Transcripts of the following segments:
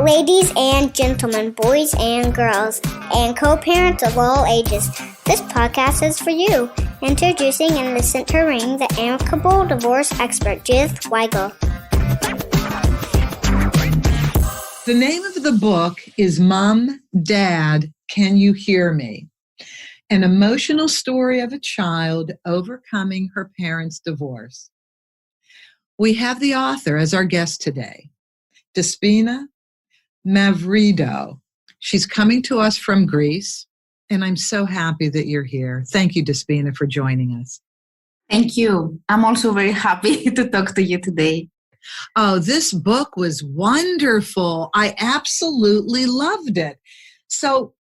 Ladies and gentlemen, boys and girls, and co-parents of all ages, this podcast is for you. Introducing and centering the Amicable Divorce Expert, Judith Weigel. The name of the book is Mom, Dad, Can You Hear Me? An emotional story of a child overcoming her parents' divorce. We have the author as our guest today, Despina Mavridou. She's coming to us from Greece, and I'm so happy that you're here. Thank you, Despina, for joining us. Thank you. I'm also very happy to talk to you today. Oh, this book was wonderful. I absolutely loved it. So,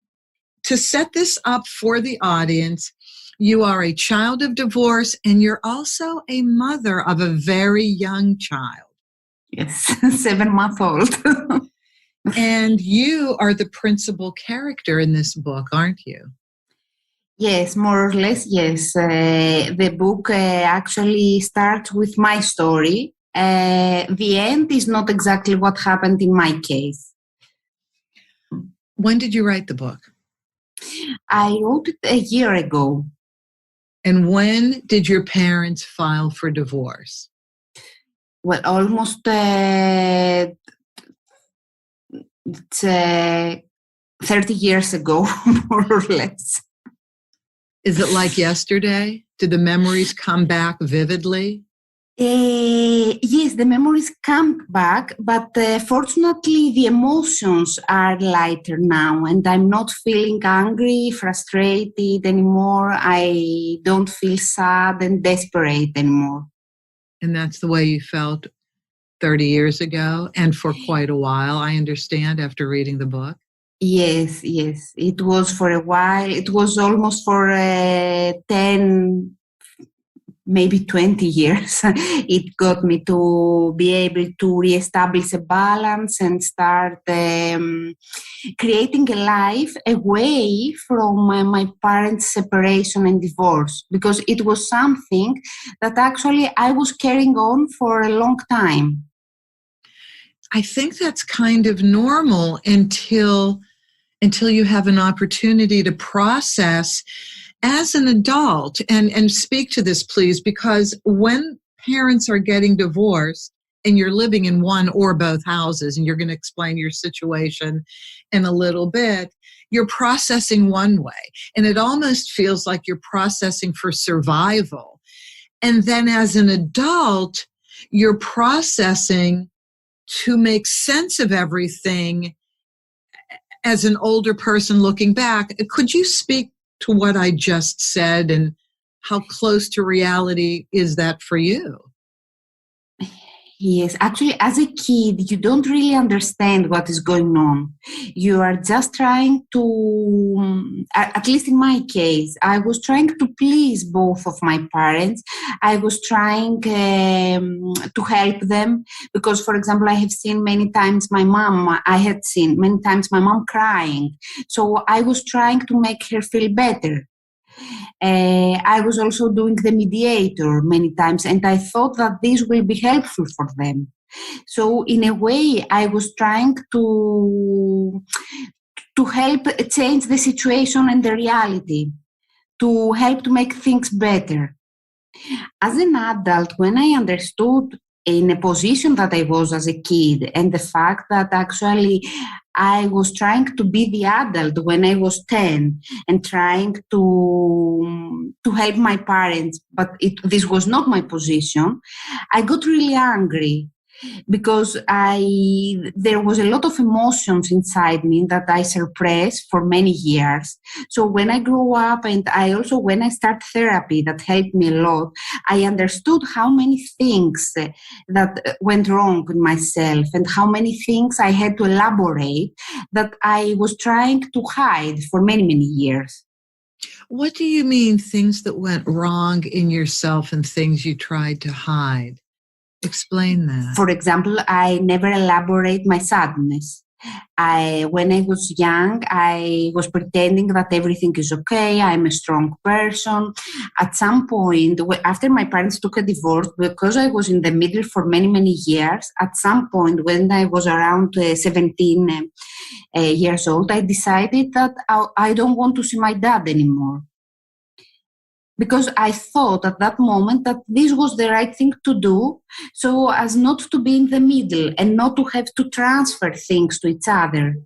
to set this up for the audience, you are a child of divorce, and you're also a mother of a very young child. Yes, 7-month-old. And you are the principal character in this book, aren't you? Yes, more or less, yes. The book actually starts with my story. The end is not exactly what happened in my case. When did you write the book? I wrote it a year ago. And when did your parents file for divorce? Well, almost 30 years ago, more or less. Is it like yesterday? Did the memories come back vividly? Yes, the memories come back, but fortunately the emotions are lighter now, and I'm not feeling angry, frustrated anymore. I don't feel sad and desperate anymore. And that's the way you felt 30 years ago and for quite a while, I understand, after reading the book? Yes. It was for a while. It was almost for 10, maybe 20 years. It got me to be able to reestablish a balance and start creating a life away from my parents' separation and divorce, because it was something that actually I was carrying on for a long time. I think that's kind of normal until you have an opportunity to process as an adult. And speak to this, please, because when parents are getting divorced and you're living in one or both houses, and you're going to explain your situation in a little bit, you're processing one way. And it almost feels like you're processing for survival. And then as an adult, you're processing to make sense of everything as an older person looking back. Could you speak to what I just said, and how close to reality is that for you? Yes, actually, as a kid, you don't really understand what is going on. You are just trying to, at least in my case, I was trying to please both of my parents. I was trying to help them because, for example, I had seen many times my mom crying. So I was trying to make her feel better. I was also doing the mediator many times, and I thought that this will be helpful for them. So in a way, I was trying to help change the situation and the reality, to help to make things better. As an adult, when I understood in a position that I was as a kid, and the fact that actually I was trying to be the adult when I was 10 and trying to help my parents, but this was not my position, I got really angry because there was a lot of emotions inside me that I suppressed for many years. So when I grew up, and when I started therapy that helped me a lot, I understood how many things that went wrong in myself and how many things I had to elaborate that I was trying to hide for many, many years. What do you mean, things that went wrong in yourself and things you tried to hide? Explain that. For example, I never elaborate my sadness. When I was young, I was pretending that everything is okay. I'm a strong person. At some point, after my parents took a divorce, because I was in the middle for many, many years, at some point when I was around 17 years old, I decided that I don't want to see my dad anymore. Because I thought at that moment that this was the right thing to do, so as not to be in the middle and not to have to transfer things to each other.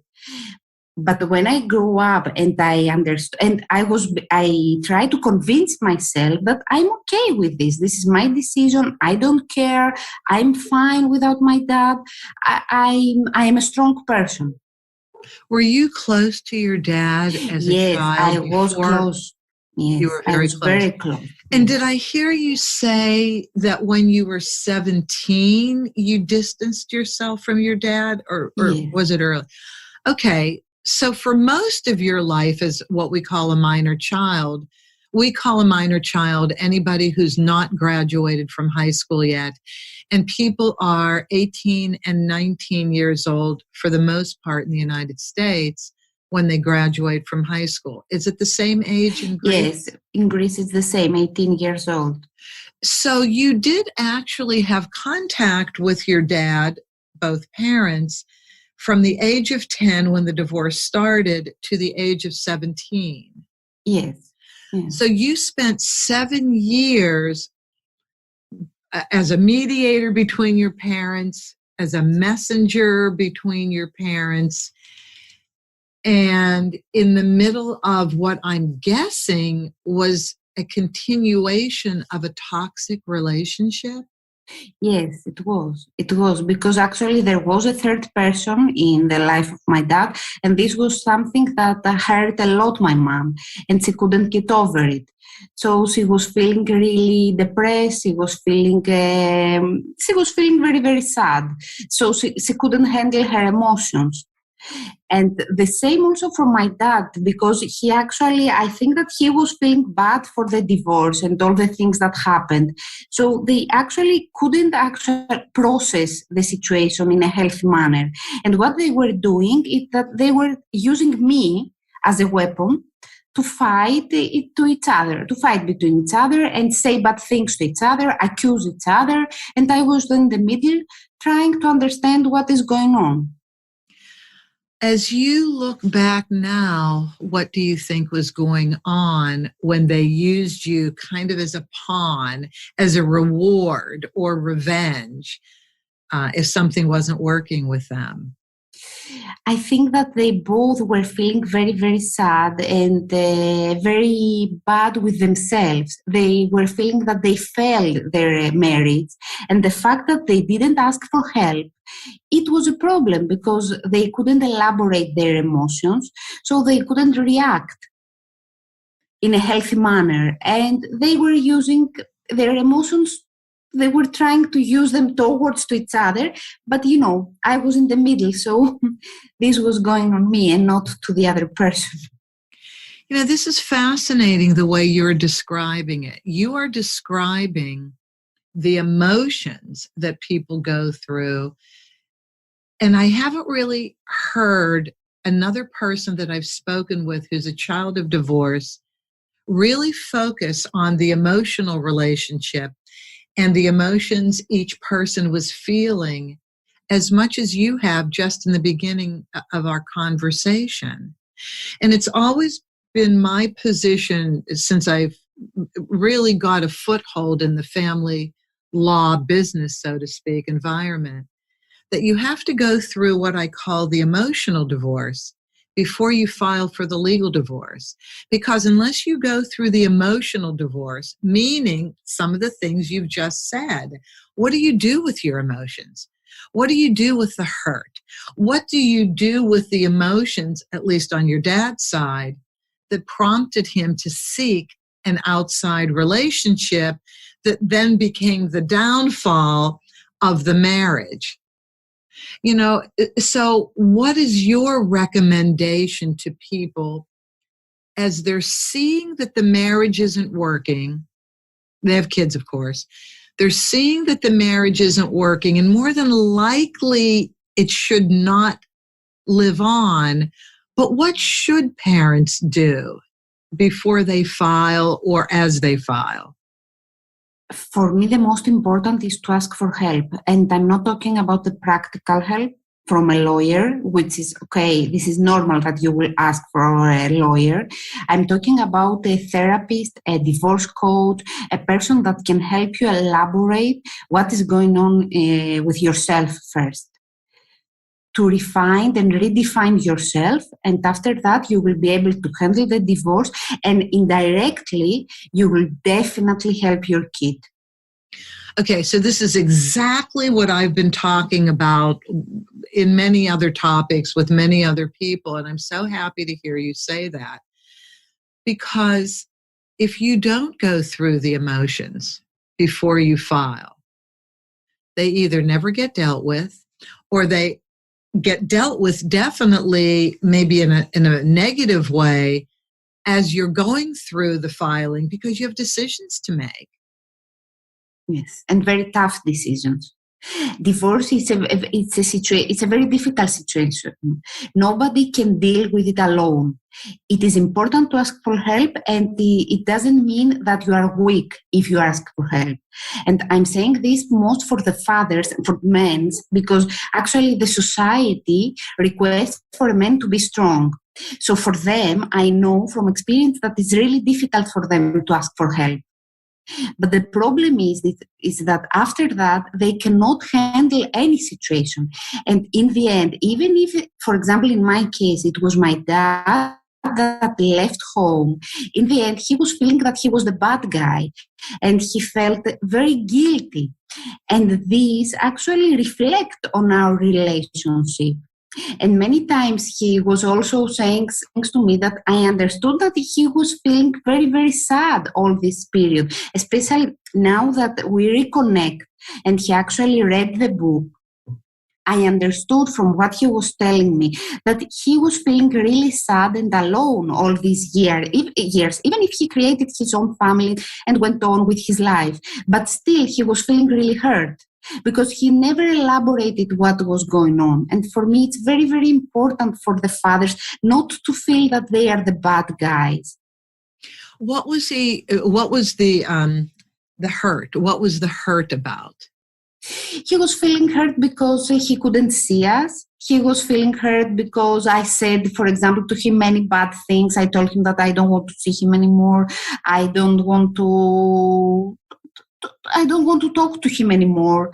But when I grew up and I understood, and I tried to convince myself that I'm okay with this. This is my decision. I don't care. I'm fine without my dad. I am a strong person. Were you close to your dad as a Yes, child? I was close. Yes, you were I very was close. very close. And did I hear you say that when you were 17, you distanced yourself from your dad, or Yes. was it early? Okay, so for most of your life as what we call a minor child, we call a minor child anybody who's not graduated from high school yet. And people are 18 and 19 years old for the most part in the United States when they graduate from high school. Is it the same age in Greece? Yes, in Greece it's the same, 18 years old. So you did actually have contact with your dad, both parents, from the age of 10 when the divorce started to the age of 17. Yes. Yes. So you spent 7 years as a mediator between your parents, as a messenger between your parents, and in the middle of what I'm guessing was a continuation of a toxic relationship. Yes, it was. It was because actually there was a third person in the life of my dad, and this was something that hurt a lot my mom, and she couldn't get over it. So she was feeling really depressed. She was feeling very, very sad. So she couldn't handle her emotions. And the same also for my dad, because he actually, I think that he was feeling bad for the divorce and all the things that happened. So they actually couldn't actually process the situation in a healthy manner. And what they were doing is that they were using me as a weapon to fight it to each other, to fight between each other and say bad things to each other, accuse each other. And I was in the middle trying to understand what is going on. As you look back now, what do you think was going on when they used you kind of as a pawn, as a reward or revenge, if something wasn't working with them? I think that they both were feeling very, very sad and very bad with themselves. They were feeling that they failed their marriage, and the fact that they didn't ask for help, it was a problem because they couldn't elaborate their emotions, so they couldn't react in a healthy manner, and they were using their emotions. They were trying to use them towards to each other, but I was in the middle, so this was going on me and not to the other person. This is fascinating the way you're describing it. You are describing the emotions that people go through. And I haven't really heard another person that I've spoken with who's a child of divorce really focus on the emotional relationship and the emotions each person was feeling as much as you have just in the beginning of our conversation. And it's always been my position since I've really got a foothold in the family law business, so to speak, environment, that you have to go through what I call the emotional divorce before you file for the legal divorce. Because unless you go through the emotional divorce, meaning some of the things you've just said, what do you do with your emotions? What do you do with the hurt? What do you do with the emotions, at least on your dad's side, that prompted him to seek an outside relationship that then became the downfall of the marriage? So what is your recommendation to people as they're seeing that the marriage isn't working? They have kids, of course. They're seeing that the marriage isn't working, and more than likely it should not live on. But what should parents do before they file or as they file? For me, the most important is to ask for help. And I'm not talking about the practical help from a lawyer, which is okay, this is normal that you will ask for a lawyer. I'm talking about a therapist, a divorce coach, a person that can help you elaborate what is going on with yourself first, to refine and redefine yourself. And after that, you will be able to handle the divorce, and indirectly, you will definitely help your kid. Okay, so this is exactly what I've been talking about in many other topics with many other people, and I'm so happy to hear you say that. Because if you don't go through the emotions before you file, they either never get dealt with, or they get dealt with definitely maybe in a negative way as you're going through the filing, because you have decisions to make. Yes, and very tough decisions. Divorce is it's a very difficult situation. Nobody can deal with it alone. It is important to ask for help, and it doesn't mean that you are weak if you ask for help. And I'm saying this most for the fathers, for men, because actually the society requests for men to be strong. So for them, I know from experience that it's really difficult for them to ask for help. But the problem is that after that, they cannot handle any situation. And in the end, even if, for example, in my case, it was my dad that left home, in the end, he was feeling that he was the bad guy, and he felt very guilty. And these actually reflect on our relationship. And many times he was also saying things to me that I understood that he was feeling very, very sad all this period, especially now that we reconnect and he actually read the book. I understood from what he was telling me that he was feeling really sad and alone all these years, even if he created his own family and went on with his life. But still, he was feeling really hurt, because he never elaborated what was going on. And for me, it's very, very important for the fathers not to feel that they are the bad guys. What was the hurt? What was the hurt about? He was feeling hurt because he couldn't see us. He was feeling hurt because I said, for example, to him many bad things. I told him that I don't want to see him anymore. I don't want to talk to him anymore.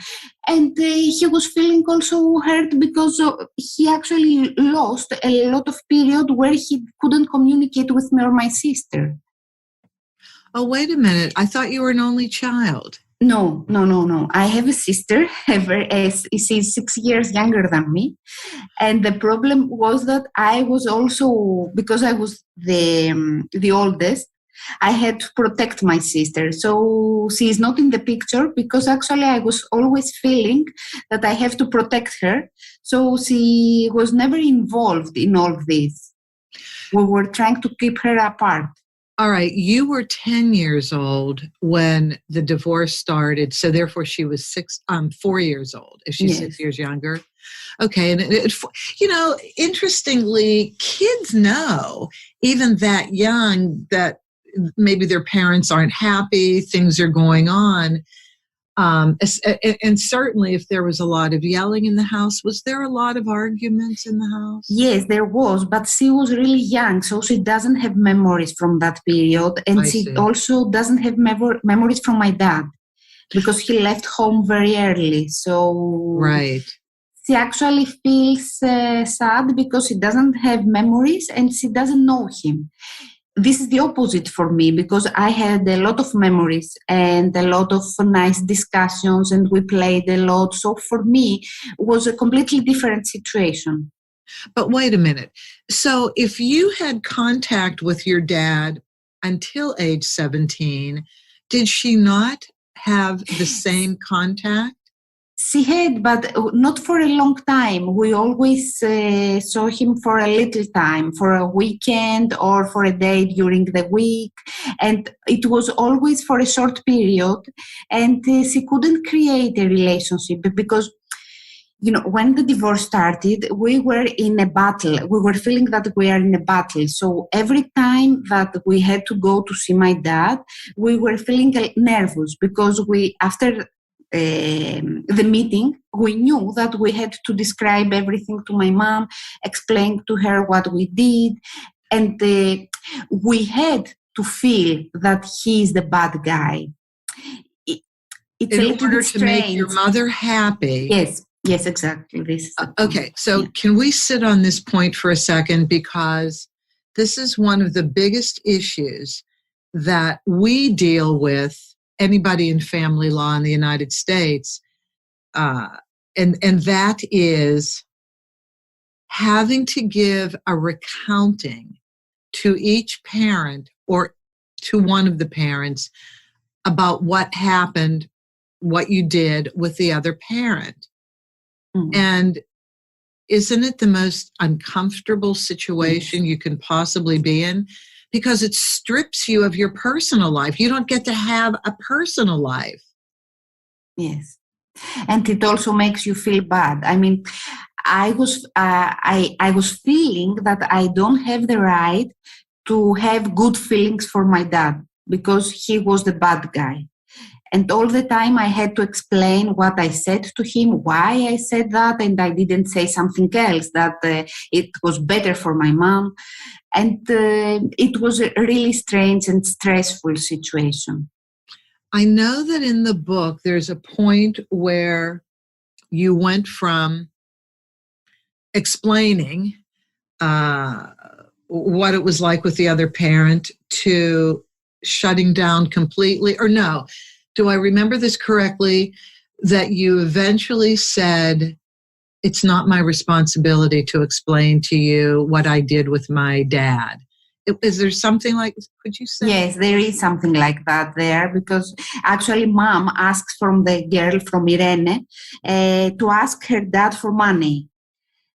And he was feeling also hurt because he actually lost a lot of period where he couldn't communicate with me or my sister. Oh, wait a minute. I thought you were an only child. No. I have a sister. She's 6 years younger than me. And the problem was that I was also, because I was the oldest, I had to protect my sister. So she is not in the picture because actually I was always feeling that I have to protect her. So she was never involved in all this. We were trying to keep her apart. All right. You were 10 years old when the divorce started. So therefore she was 4 years old. Is she 6 years younger? Okay. And interestingly, kids know even that young that maybe their parents aren't happy, things are going on. And certainly if there was a lot of yelling in the house, was there a lot of arguments in the house? Yes, there was, but she was really young, so she doesn't have memories from that period. And she also doesn't have memories from my dad because he left home very early. So right. She actually feels sad because she doesn't have memories and she doesn't know him. This is the opposite for me because I had a lot of memories and a lot of nice discussions and we played a lot. So for me, it was a completely different situation. But wait a minute. So if you had contact with your dad until age 17, did she not have the same contact? She had, but not for a long time. We always saw him for a little time, for a weekend or for a day during the week. And it was always for a short period. And she couldn't create a relationship because when the divorce started, we were in a battle. We were feeling that we are in a battle. So every time that we had to go to see my dad, we were feeling nervous because after the meeting, we knew that we had to describe everything to my mom, explain to her what we did, and we had to feel that he is the bad guy. It's in order to make your mother happy. Yes, exactly. Okay, so Can we sit on this point for a second, because this is one of the biggest issues that we deal with, anybody in family law in the United States, and that is having to give a recounting to each parent or to one of the parents about what happened, what you did with the other parent. Mm-hmm. And isn't it the most uncomfortable situation you can possibly be in? Because it strips you of your personal life. You don't get to have a personal life. Yes. And it also makes you feel bad. I mean, I was feeling that I don't have the right to have good feelings for my dad because he was the bad guy. And all the time I had to explain what I said to him, why I said that, and I didn't say something else, that it was better for my mom. And it was a really strange and stressful situation. I know that in the book there's a point where you went from explaining what it was like with the other parent to shutting down completely, or no. Do I remember this correctly, that you eventually said, it's not my responsibility to explain to you what I did with my dad? Is there something like, could you say? Yes, there is something like that there, because actually mom asks from the girl, from Irene, to ask her dad for money.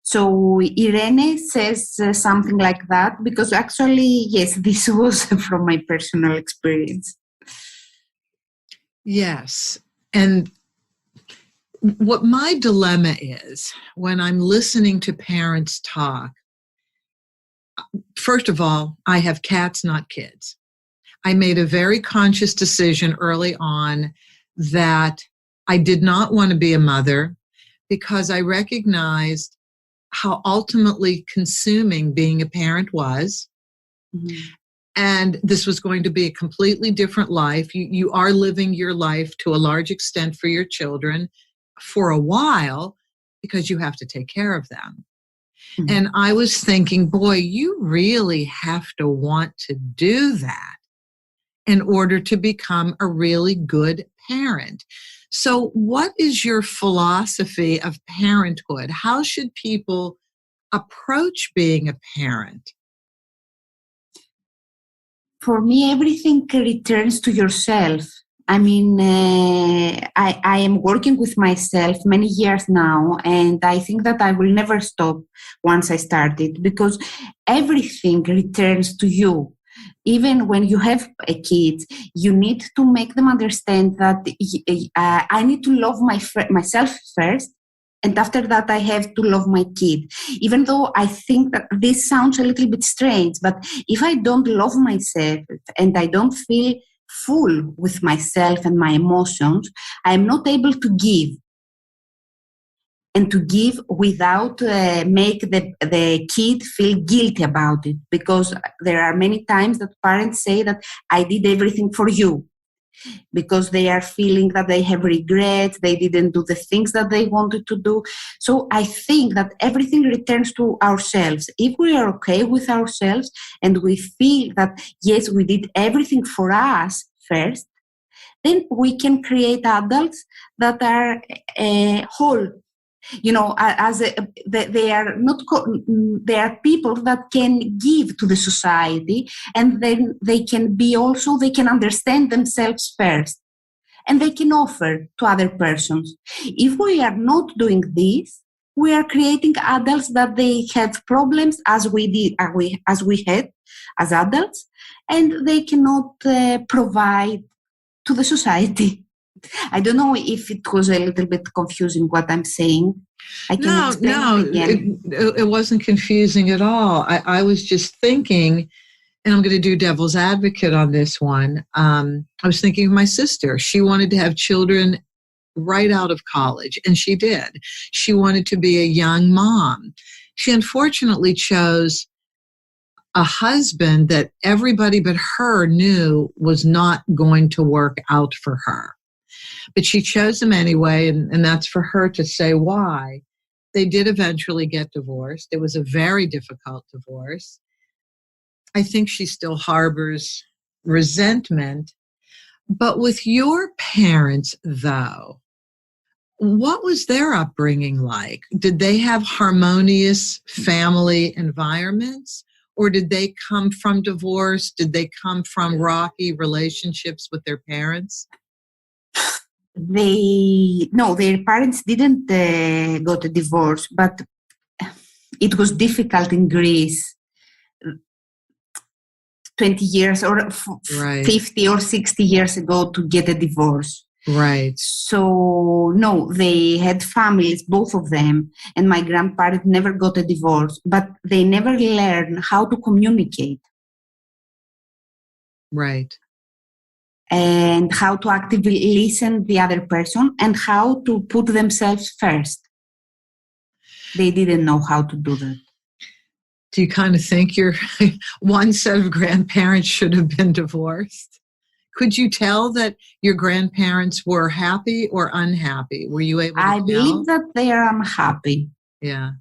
So Irene says something like that, because actually, yes, this was from my personal experience. Yes. And what my dilemma is when I'm listening to parents talk, first of all, I have cats, not kids. I made a very conscious decision early on that I did not want to be a mother because I recognized how ultimately consuming being a parent was. Mm-hmm. And this was going to be a completely different life. You are living your life to a large extent for your children for a while because you have to take care of them. Mm-hmm. And I was thinking, boy, you really have to want to do that in order to become a really good parent. So what is your philosophy of parenthood? How should people approach being a parent? For me, everything returns to yourself. I mean, I am working with myself many years now, and I think that I will never stop once I started, because everything returns to you. Even when you have a kid, you need to make them understand that I need to love myself first, and after that, I have to love my kid. Even though I think that this sounds a little bit strange, but if I don't love myself and I don't feel full with myself and my emotions, I am not able to give. And to give without make the kid feel guilty about it. Because there are many times that parents say that I did everything for you, because they are feeling that they have regrets, they didn't do the things that they wanted to do. So I think that everything returns to ourselves. If we are okay with ourselves and we feel that, yes, we did everything for us first, then we can create adults that are whole. You know, they are people that can give to the society, and then they can understand themselves first, and they can offer to other persons. If we are not doing this, we are creating adults that they have problems as we had as adults, and they cannot provide to the society. I don't know if it was a little bit confusing what I'm saying. I can explain it again. It wasn't confusing at all. I was just thinking, and I'm going to do devil's advocate on this one. I was thinking of my sister. She wanted to have children right out of college, and she did. She wanted to be a young mom. She unfortunately chose a husband that everybody but her knew was not going to work out for her. But she chose him anyway, and that's for her to say why. They did eventually get divorced. It was a very difficult divorce. I think she still harbors resentment. But with your parents, though, what was their upbringing like? Did they have harmonious family environments? Or did they come from divorce? Did they come from rocky relationships with their parents? Their parents didn't got a divorce, but it was difficult in Greece 20 years or 50 or 60 years ago to get a divorce. Right. So, no, they had families, both of them, and my grandparents never got a divorce, but they never learned how to communicate. Right. And how to actively listen to the other person and how to put themselves first. They didn't know how to do that. Do you kind of think your one set of grandparents should have been divorced? Could you tell that your grandparents were happy or unhappy? Were you able to tell? I believe that they are unhappy. Yeah.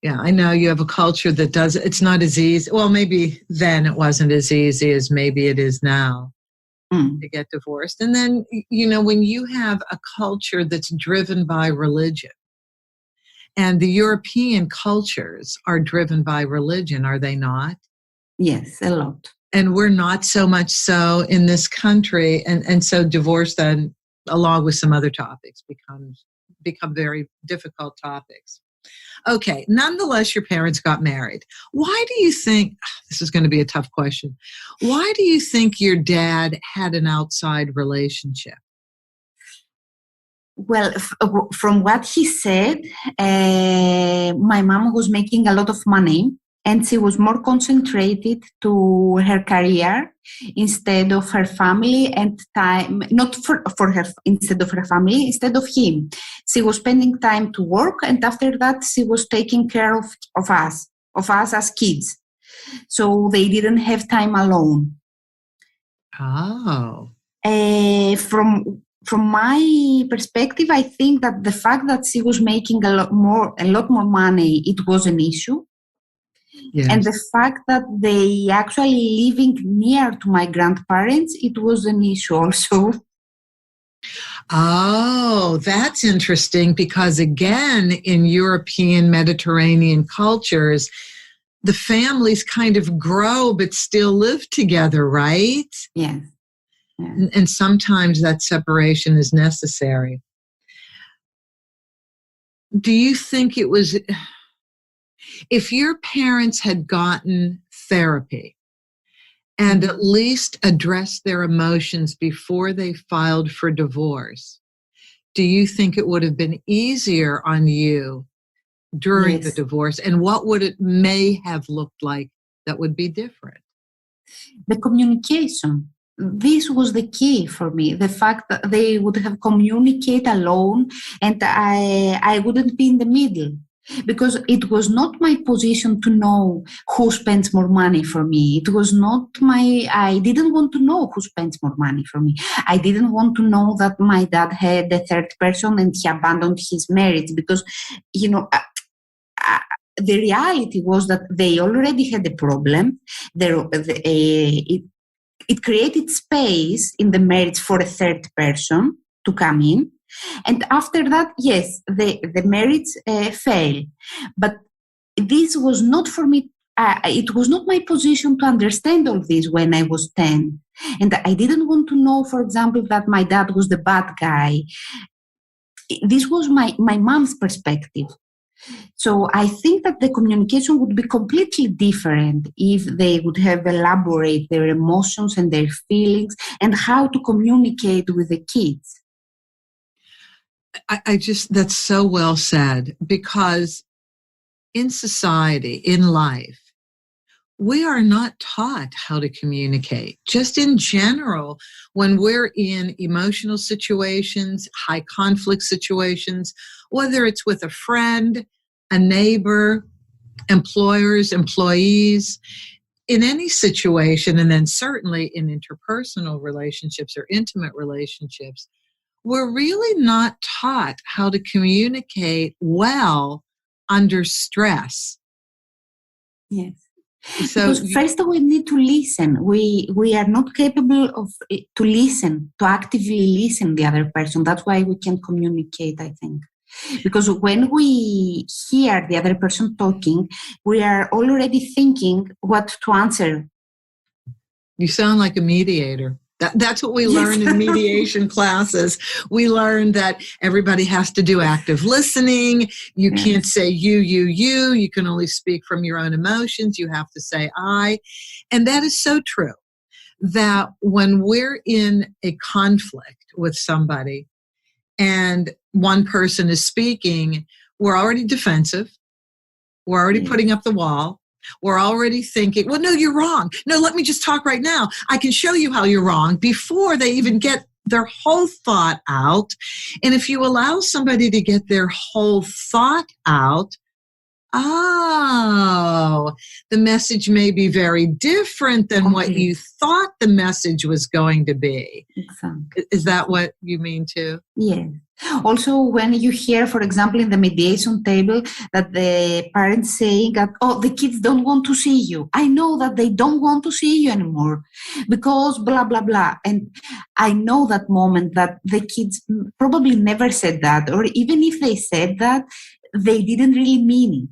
Yeah, I know you have a culture that it's not as easy. Well, maybe then it wasn't as easy as maybe it is now to get divorced. And then, when you have a culture that's driven by religion, and the European cultures are driven by religion, are they not? Yes, a lot. And we're not so much so in this country. And so divorce then, along with some other topics, become very difficult topics. Okay, nonetheless, your parents got married. Why do you think, this is going to be a tough question, why do you think your dad had an outside relationship? Well, from what he said, my mom was making a lot of money and she was more concentrated to her career instead of her family and time, not for her, instead of her family, instead of him. She was spending time to work, and after that she was taking care of us as kids. So they didn't have time alone. Oh. From my perspective, I think that the fact that she was making a lot more money, it was an issue. Yes. And the fact that they actually living near to my grandparents, it was an issue also. Oh, that's interesting because again, in European Mediterranean cultures, the families kind of grow but still live together, right? Yes. Yeah. And sometimes that separation is necessary. Do you think it was, if your parents had gotten therapy and at least addressed their emotions before they filed for divorce, do you think it would have been easier on you during the divorce? And what would it may have looked like that would be different? The communication. This was the key for me. The fact that they would have communicated alone and I wouldn't be in the middle. Because it was not my position to know who spends more money for me. It was not I didn't want to know who spends more money for me. I didn't want to know that my dad had a third person and he abandoned his marriage because, the reality was that they already had a problem. It created space in the marriage for a third person to come in. And after that, yes, the marriage failed. But this was not for me. It was not my position to understand all this when I was 10. And I didn't want to know, for example, that my dad was the bad guy. This was my mom's perspective. So I think that the communication would be completely different if they would have elaborated their emotions and their feelings and how to communicate with the kids. That's so well said, because in society, in life, we are not taught how to communicate. Just in general, when we're in emotional situations, high conflict situations, whether it's with a friend, a neighbor, employers, employees, in any situation, and then certainly in interpersonal relationships or intimate relationships, we're really not taught how to communicate well under stress. Yes. So Because first we need to listen. We are not capable of to listen, to actively listen the other person. That's why we can communicate, I think. Because when we hear the other person talking, we are already thinking what to answer. You sound like a mediator. That's what we learn in mediation classes. We learn that everybody has to do active listening. You can't say you. You can only speak from your own emotions. You have to say I. And that is so true, that when we're in a conflict with somebody and one person is speaking, we're already defensive. We're already putting up the wall. We're already thinking, well, no, you're wrong. No, let me just talk right now. I can show you how you're wrong before they even get their whole thought out. And if you allow somebody to get their whole thought out, the message may be very different than what you thought the message was going to be. Exactly. Is that what you mean too? Yes. Also, when you hear, for example, in the mediation table, that the parents saying that, oh, the kids don't want to see you. I know that they don't want to see you anymore because blah, blah, blah. And I know that moment that the kids probably never said that, or even if they said that, they didn't really mean it.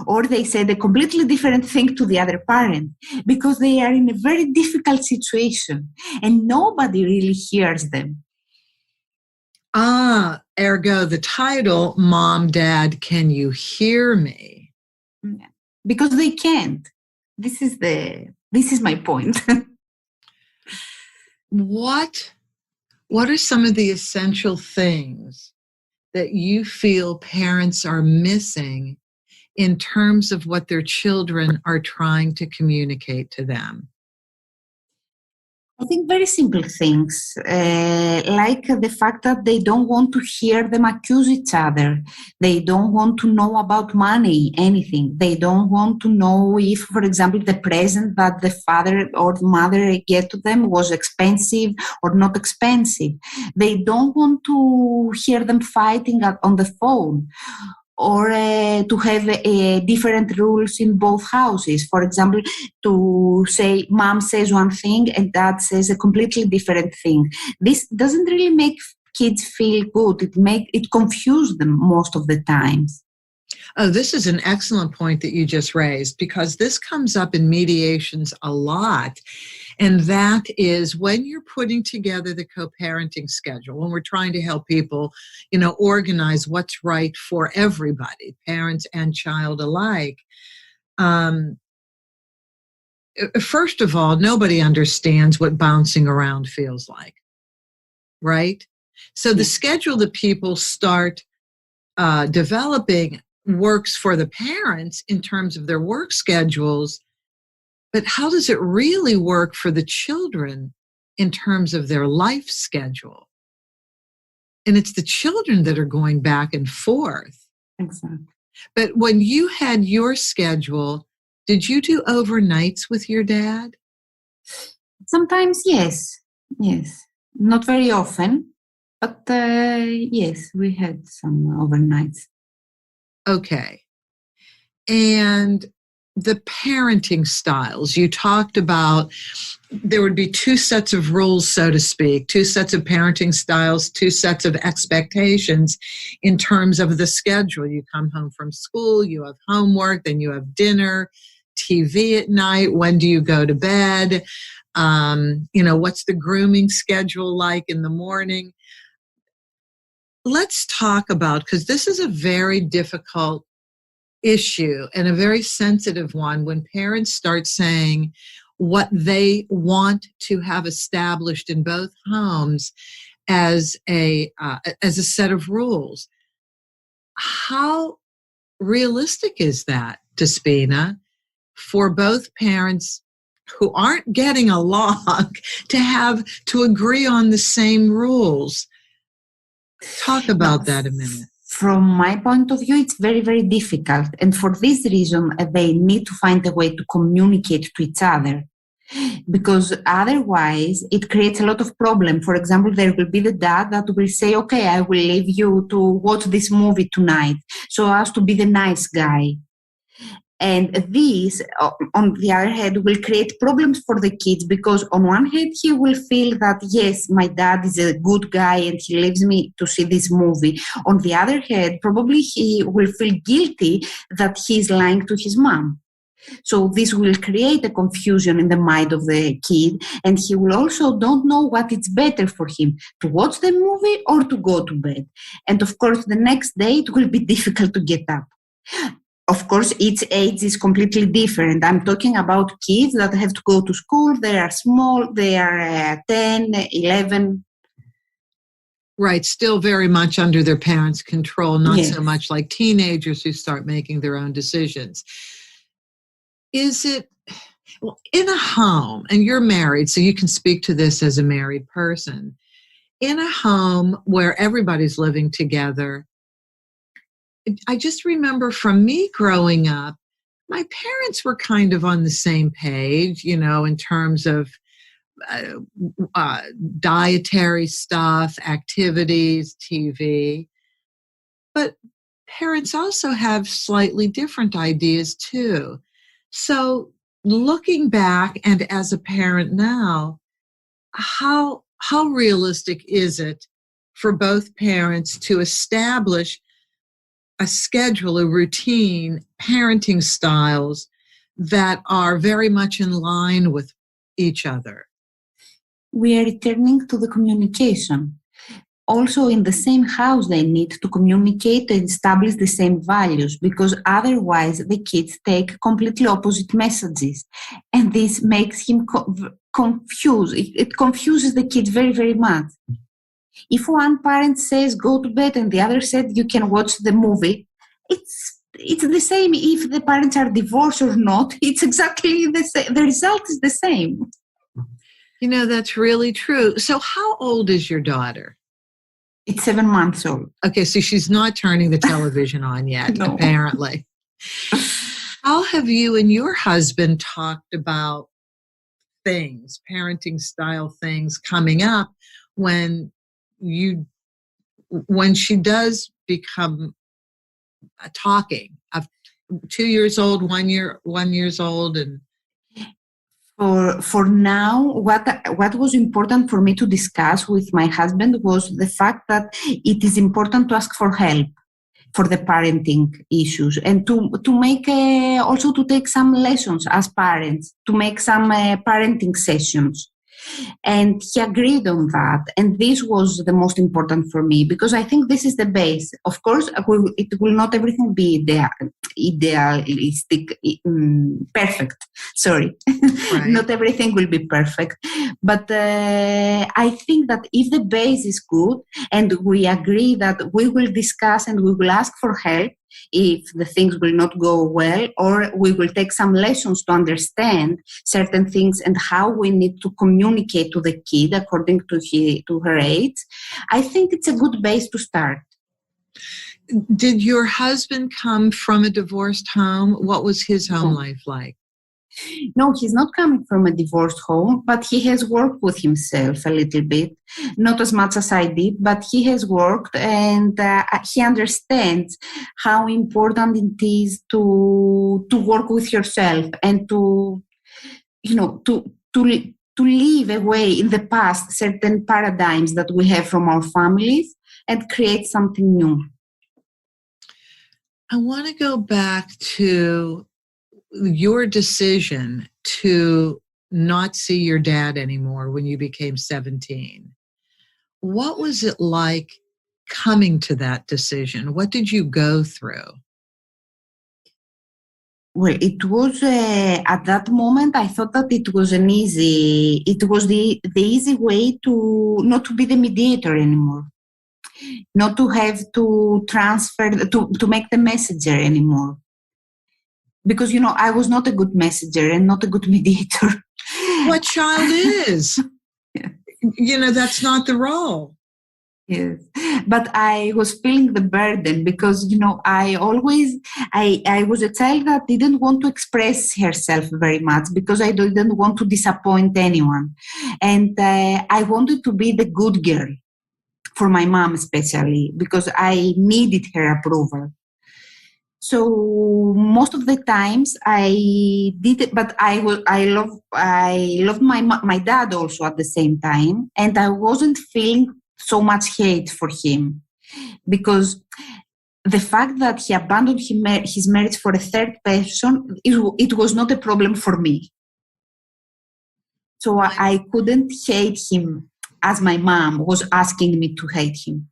Or they said a completely different thing to the other parent because they are in a very difficult situation and nobody really hears them. Ergo the title, Mom, Dad, Can You Hear Me? Because they can't. This is my point. What are some of the essential things that you feel parents are missing in terms of what their children are trying to communicate to them? I think very simple things, like the fact that they don't want to hear them accuse each other. They don't want to know about money, anything. They don't want to know if, for example, the present that the father or the mother get to them was expensive or not expensive. They don't want to hear them fighting on the phone, or to have different rules in both houses. For example, to say mom says one thing and dad says a completely different thing. This doesn't really make kids feel good. It confuses them most of the times. Oh, this is an excellent point that you just raised, because this comes up in mediations a lot. And that is when you're putting together the co-parenting schedule, when we're trying to help people, organize what's right for everybody, parents and child alike. First of all, nobody understands what bouncing around feels like, right? So the schedule that people start developing works for the parents in terms of their work schedules, but how does it really work for the children in terms of their life schedule? And it's the children that are going back and forth. Exactly. But when you had your schedule, did you do overnights with your dad? Sometimes, yes. Not very often, but yes, we had some overnights. Okay. And the parenting styles, you talked about there would be two sets of rules, so to speak, two sets of parenting styles, two sets of expectations in terms of the schedule. You come home from school, you have homework, then you have dinner, TV at night. When do you go to bed? What's the grooming schedule like in the morning? Let's talk about, because this is a very difficult issue and a very sensitive one, when parents start saying what they want to have established in both homes as a set of rules. How realistic is that, Despina, for both parents who aren't getting along to agree on the same rules? Talk about that a minute. From my point of view, it's very, very difficult. And for this reason, they need to find a way to communicate to each other. Because otherwise, it creates a lot of problem. For example, there will be the dad that will say, okay, I will leave you to watch this movie tonight, so as to be the nice guy. And this, on the other hand, will create problems for the kids, because on one hand, he will feel that, yes, my dad is a good guy and he leaves me to see this movie. On the other hand, probably he will feel guilty that he is lying to his mom. So this will create a confusion in the mind of the kid, and he will also don't know what is better for him, to watch the movie or to go to bed. And of course, the next day it will be difficult to get up. Of course, each age is completely different. I'm talking about kids that have to go to school. They are small. They are 10, 11. Right, still very much under their parents' control, not Yes. so much like teenagers who start making their own decisions. Is it, well, in a home, and you're married, so you can speak to this as a married person, in a home where everybody's living together, I just remember from me growing up, my parents were kind of on the same page, in terms of dietary stuff, activities, TV. But parents also have slightly different ideas too. So looking back and as a parent now, how realistic is it for both parents to establish a schedule, a routine, parenting styles that are very much in line with each other? We are returning to the communication. Also, in the same house, they need to communicate and establish the same values, because otherwise the kids take completely opposite messages. And this makes him confused. It confuses the kid very, very much. If one parent says go to bed and the other said you can watch the movie, it's the same if the parents are divorced or not. It's exactly the same. The result is the same. That's really true. So how old is your daughter? It's 7 months old. Okay, so she's not turning the television on yet, No. Apparently. How have you and your husband talked about things, parenting style things coming up when she does become talking of 2 years old, 1 years old, and For now, what was important for me to discuss with my husband was the fact that it is important to ask for help for the parenting issues, and to make also to take some lessons as parents, to make some parenting sessions. And he agreed on that, and this was the most important for me, because I think this is the base. Of course, it will not everything be idealistic, perfect. Sorry, Right. Not everything will be perfect, but I think that if the base is good and we agree that we will discuss and we will ask for help if the things will not go well, or we will take some lessons to understand certain things and how we need to communicate to the kid according to her age, I think it's a good base to start. Did your husband come from a divorced home? What was his home life like? No, he's not coming from a divorced home, but he has worked with himself a little bit. Not as much as I did, but he has worked, and he understands how important it is to work with yourself and to leave away in the past certain paradigms that we have from our families and create something new. I want to go back to your decision to not see your dad anymore when you became 17. What was it like coming to that decision? What did you go through? Well, it was at that moment. I thought that it was the easy way to not to be the mediator anymore, not to have to transfer to make the messenger anymore, because I was not a good messenger and not a good mediator. What child is? Yeah. That's not the role. Yes, but I was feeling the burden because I was a child that didn't want to express herself very much because I didn't want to disappoint anyone, and I wanted to be the good girl for my mom, especially because I needed her approval. So most of the times I did it, but I loved my dad also at the same time, and I wasn't feeling so much hate for him because the fact that he abandoned his marriage for a third person, it was not a problem for me. So I couldn't hate him as my mom was asking me to hate him.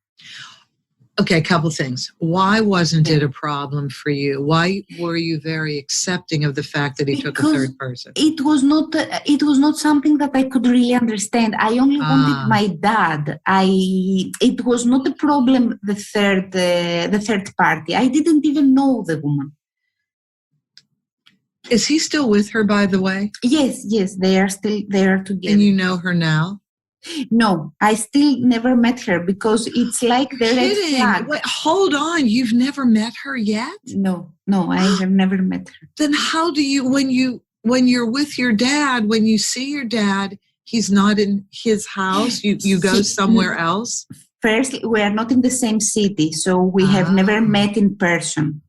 Okay, a couple things. Why wasn't it a problem for you? Why were you very accepting of the fact that he took a third person? It was not something that I could really understand. I only wanted my dad. It was not a problem. The third party. I didn't even know the woman. Is he still with her, by the way? Yes, they are still there together. And you know her now? No, I still never met her because it's like the red flag. Wait, hold on, you've never met her yet? No, I have never met her. Then how do you, when you're with your dad, when you see your dad, he's not in his house, you go somewhere else? First, we are not in the same city, so we have never met in person.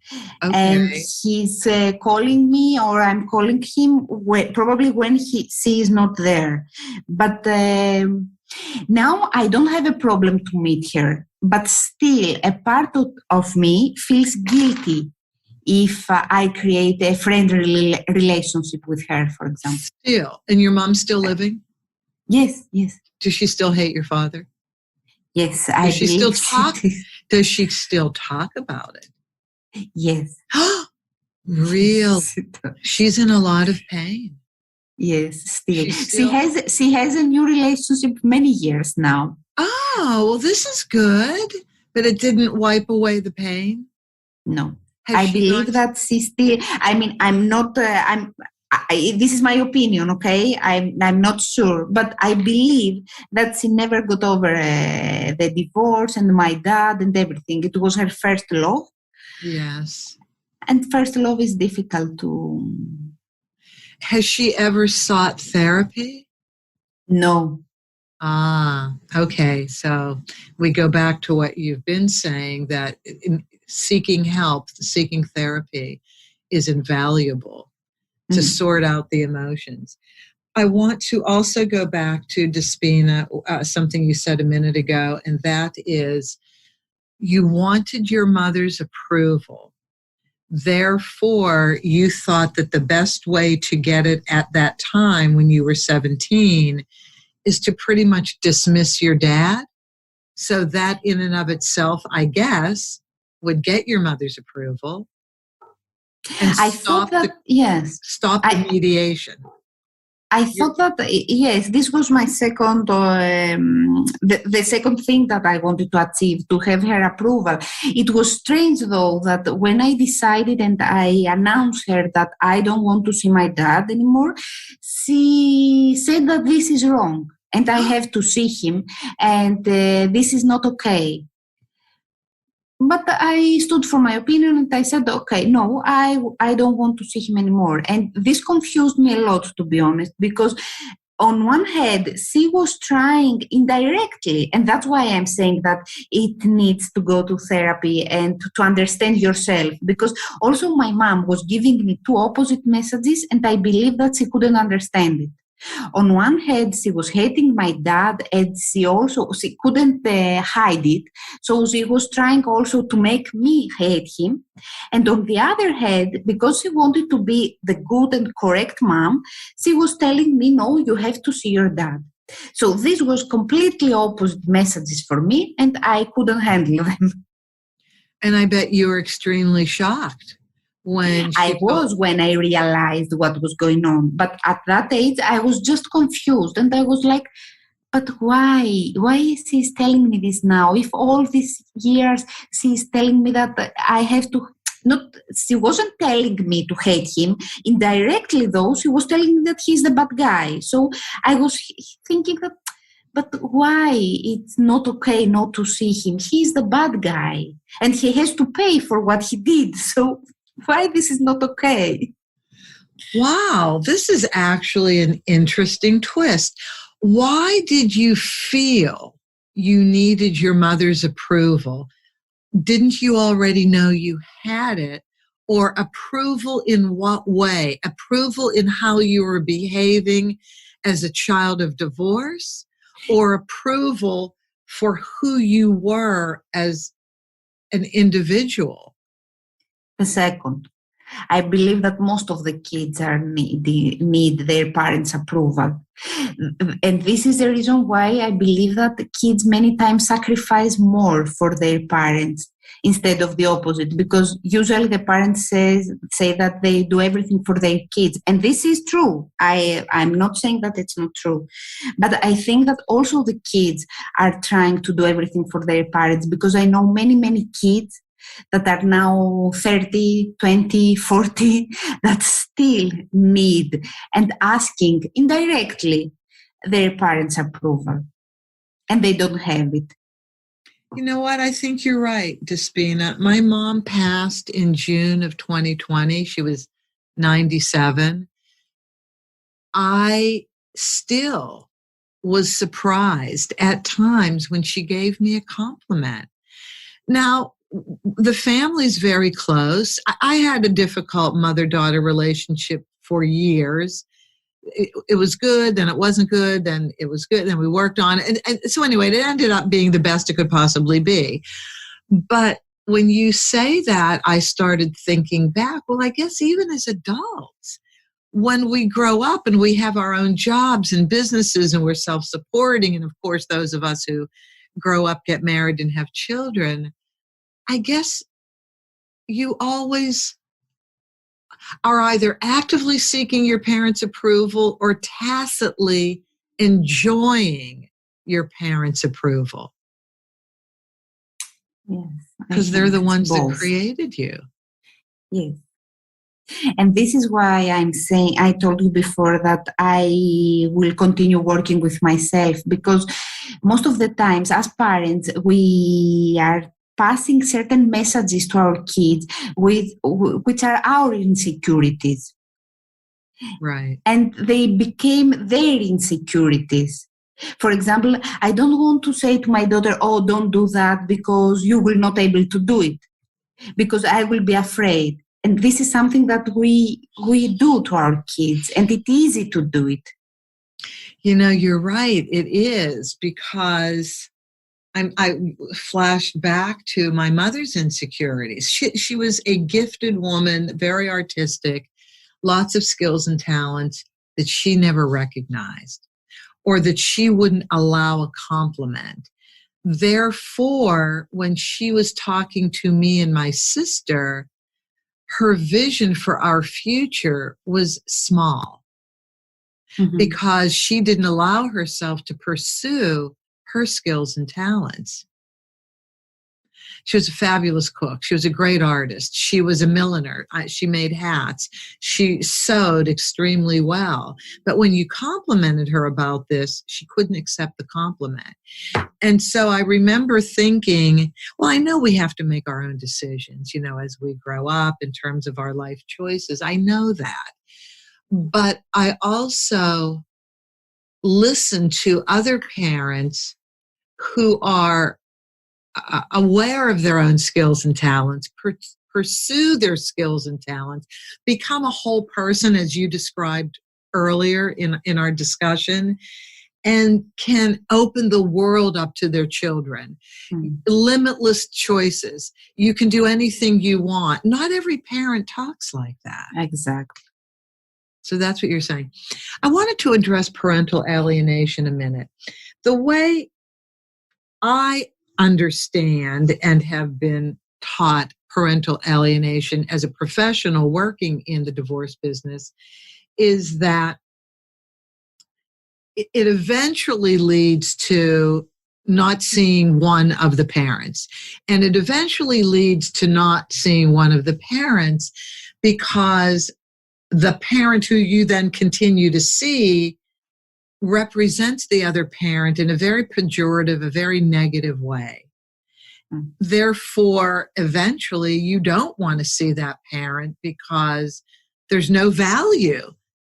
Okay. And he's calling me or I'm calling him probably when he is not there. But now I don't have a problem to meet her. But still, a part of me feels guilty if I create a friendly relationship with her, for example. Still? And your mom's still living? Yes. Does she still hate your father? Yes, Does she still talk? Does she still talk about it? Yes. Real. She's in a lot of pain. Yes, still. She has a new relationship many years now. Oh, well, this is good. But it didn't wipe away the pain? No. I believe that she still, I'm not, this is my opinion, okay? I'm not sure, but I believe that she never got over the divorce and my dad and everything. It was her first love. Yes. And first love is difficult to... Has she ever sought therapy? No. Okay. So we go back to what you've been saying, that seeking help, seeking therapy is invaluable to sort out the emotions. I want to also go back to Despina, something you said a minute ago, and that is you wanted your mother's approval. Therefore, you thought that the best way to get it at that time when you were 17 is to pretty much dismiss your dad. So that in and of itself, I guess, would get your mother's approval. And stop the mediation. I thought that, yes, this was my second, the second thing that I wanted to achieve, to have her approval. It was strange, though, that when I decided and I announced her that I don't want to see my dad anymore, she said that this is wrong and I have to see him and this is not okay. But I stood for my opinion and I said, okay, no, I don't want to see him anymore. And this confused me a lot, to be honest, because on one hand, she was trying indirectly, and that's why I'm saying that it needs to go to therapy and to understand yourself, because also my mom was giving me two opposite messages and I believe that she couldn't understand it. On one hand, she was hating my dad and she couldn't hide it. So she was trying also to make me hate him. And on the other hand, because she wanted to be the good and correct mom, she was telling me, no, you have to see your dad. So this was completely opposite messages for me and I couldn't handle them. And I bet you were extremely shocked when I was when I realized what was going on. But at that age, I was just confused. And I was like, but why? Why is she telling me this now? If all these years she's telling me that I have to... Not, she wasn't telling me to hate him. Indirectly, though, she was telling me that he's the bad guy. So I was thinking that, but why it's not okay not to see him? He's the bad guy. And he has to pay for what he did. So why this is not okay? Wow, this is actually an interesting twist. Why did you feel you needed your mother's approval? Didn't you already know you had it? Or approval in what way? Approval in how you were behaving as a child of divorce? Or approval for who you were as an individual? The second. I believe that most of the kids need their parents' approval. And this is the reason why I believe that the kids many times sacrifice more for their parents instead of the opposite, because usually the parents say that they do everything for their kids. And this is true. I'm not saying that it's not true. But I think that also the kids are trying to do everything for their parents, because I know many, many kids that are now 30, 20, 40, that still need and asking indirectly their parents' approval. And they don't have it. You know what? I think you're right, Despina. My mom passed in June of 2020. She was 97. I still was surprised at times when she gave me a compliment. Now, the family's very close. I had a difficult mother-daughter relationship for years. It was good, then it wasn't good, then it was good, then we worked on it. And so anyway, it ended up being the best it could possibly be. But when you say that, I started thinking back, well, I guess even as adults, when we grow up and we have our own jobs and businesses and we're self-supporting, and of course, those of us who grow up, get married, and have children, I guess you always are either actively seeking your parents' approval or tacitly enjoying your parents' approval. Yes. Because they're the ones both. that created you. Yes. And this is why I'm saying, I told you before that I will continue working with myself, because most of the times as parents, we are passing certain messages to our kids which are our insecurities. Right. And they became their insecurities. For example, I don't want to say to my daughter, oh, don't do that because you will not be able to do it, because I will be afraid. And this is something that we do to our kids, and it's easy to do it. You know, you're right. It is, because I flashed back to my mother's insecurities. She was a gifted woman, very artistic, lots of skills and talents that she never recognized, or that she wouldn't allow a compliment. Therefore, when she was talking to me and my sister, her vision for our future was small, because she didn't allow herself to pursue her skills and talents. She was a fabulous cook. She was a great artist. She was a milliner. She made hats. She sewed extremely well. But when you complimented her about this, she couldn't accept the compliment. And so I remember thinking, well, I know we have to make our own decisions, you know, as we grow up in terms of our life choices. I know that. But I also listen to other parents who are aware of their own skills and talents, pursue their skills and talents, become a whole person, as you described earlier in our discussion, and can open the world up to their children. Limitless choices. You can do anything you want. Not every parent talks like that. Exactly. So that's what you're saying. I wanted to address parental alienation a minute. The way I understand and have been taught parental alienation as a professional working in the divorce business is that it eventually leads to not seeing one of the parents. And it eventually leads to not seeing one of the parents because the parent who you then continue to see represents the other parent in a very pejorative, a very negative way. Therefore, eventually, you don't want to see that parent because there's no value,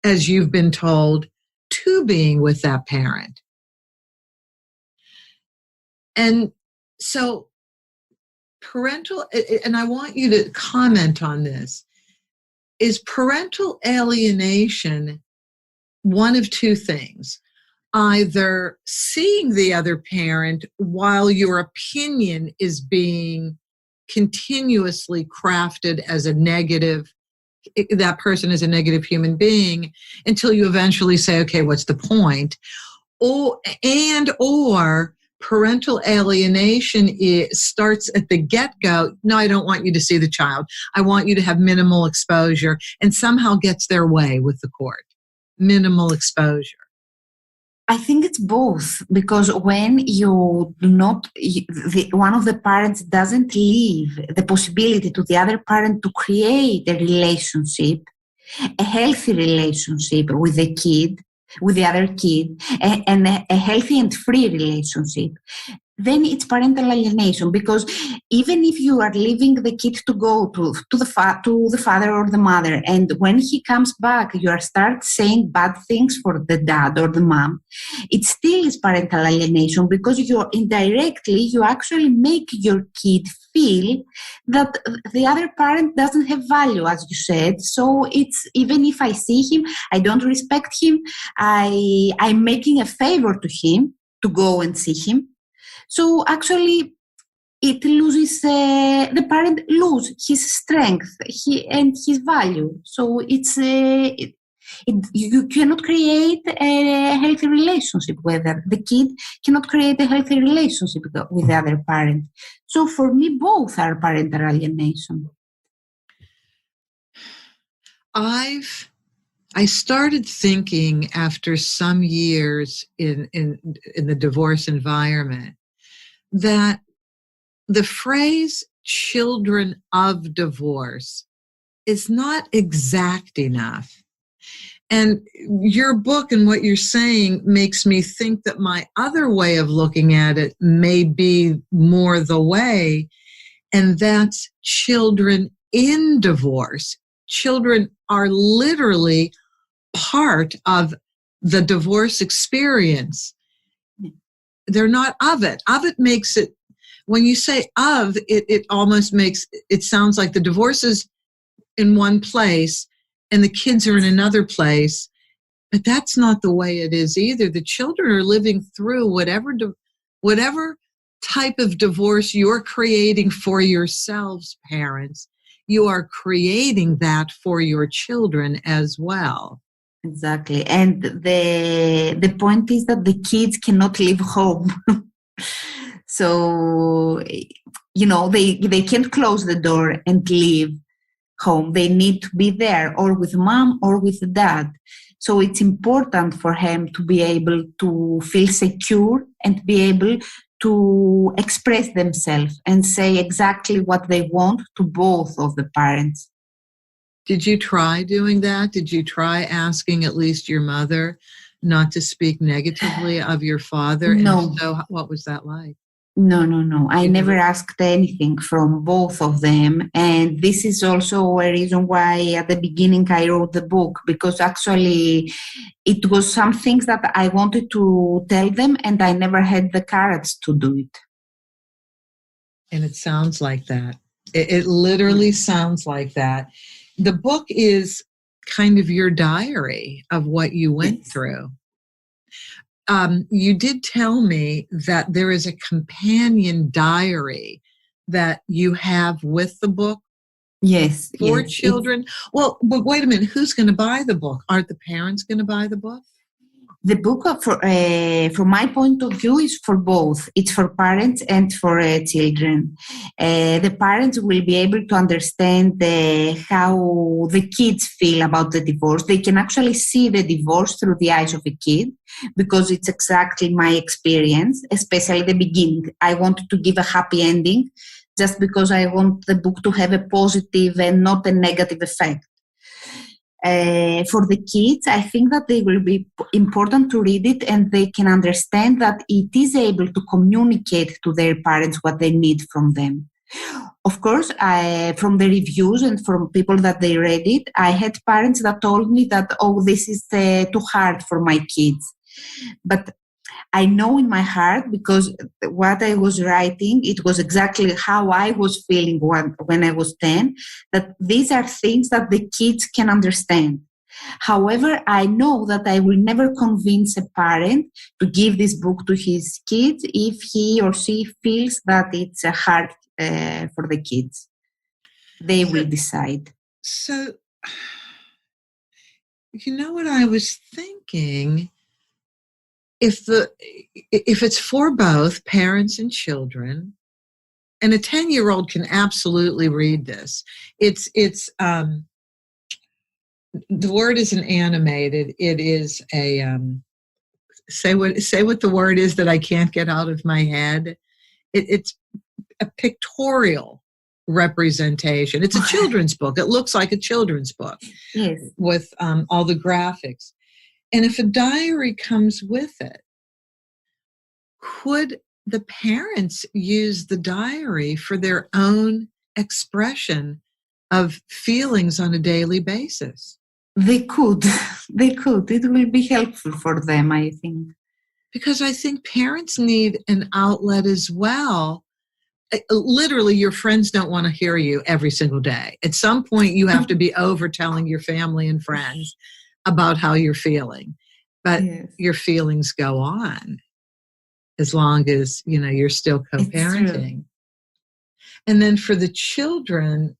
as you've been told, to being with that parent. And so parental, and I want you to comment on this, is parental alienation one of two things? Either seeing the other parent while your opinion is being continuously crafted as a negative, that person is a negative human being, until you eventually say, okay, what's the point? Or parental alienation starts at the get-go. No, I don't want you to see the child. I want you to have minimal exposure, and somehow gets their way with the court. Minimal exposure. I think it's both, because when you do not, one of the parents doesn't leave the possibility to the other parent to create a relationship, a healthy relationship with the kid, with the other kid, and a healthy and free relationship, then it's parental alienation. Because even if you are leaving the kid to go to the father or the mother, and when he comes back, you start saying bad things for the dad or the mom, it still is parental alienation, because you actually make your kid feel that the other parent doesn't have value, as you said. So it's, even if I see him, I don't respect him, I'm making a favor to him to go and see him. So actually, it loses, the parent loses his strength and his value. So it's you cannot create a healthy relationship with them. The kid cannot create a healthy relationship with the other parent. So for me, both are parental alienation. I started thinking after some years in the divorce environment that the phrase children of divorce is not exact enough. And your book and what you're saying makes me think that my other way of looking at it may be more the way, and that's children in divorce. Children are literally part of the divorce experience. They're not of it. Of it makes it, when you say of, it almost makes, it sounds like the divorce is in one place and the kids are in another place. But that's not the way it is either. The children are living through whatever type of divorce you're creating for yourselves, parents. You are creating that for your children as well. Exactly. And the point is that the kids cannot leave home. So, they can't close the door and leave home. They need to be there, or with mom or with dad. So it's important for him to be able to feel secure and be able to express themselves and say exactly what they want to both of the parents. Did you try doing that? Did you try asking at least your mother not to speak negatively of your father? No. And if so, what was that like? No. I never asked anything from both of them. And this is also a reason why at the beginning I wrote the book, because actually it was some things that I wanted to tell them and I never had the courage to do it. And it sounds like that. It literally sounds like that. The book is kind of your diary of what you went through. You did tell me that there is a companion diary that you have with the book. Yes. For children. Well, but wait a minute. Who's going to buy the book? Aren't the parents going to buy the book? The book, from my point of view, is for both. It's for parents and for children. The parents will be able to understand how the kids feel about the divorce. They can actually see the divorce through the eyes of a kid, because it's exactly my experience, especially the beginning. I wanted to give a happy ending just because I want the book to have a positive and not a negative effect. For the kids, I think that they will be important to read it, and they can understand that it is able to communicate to their parents what they need from them. Of course, from the reviews and from people that they read it, I had parents that told me that, oh, this is too hard for my kids. But I know in my heart, because what I was writing, it was exactly how I was feeling when I was 10, that these are things that the kids can understand. However, I know that I will never convince a parent to give this book to his kids if he or she feels that it's hard for the kids. They will decide. So, you know what I was thinking? If it's for both parents and children, and a 10-year-old can absolutely read this. It's the word isn't animated. It is a say what the word is that I can't get out of my head. It's a pictorial representation. It's a children's book. It looks like a children's book. Yes. With all the graphics. And if a diary comes with it, could the parents use the diary for their own expression of feelings on a daily basis? They could. They could. It will be helpful for them, I think. Because I think parents need an outlet as well. Literally, your friends don't want to hear you every single day. At some point, you have to be over telling your family and friends about how you're feeling. But your feelings go on as long as, you're still co-parenting. And then for the children,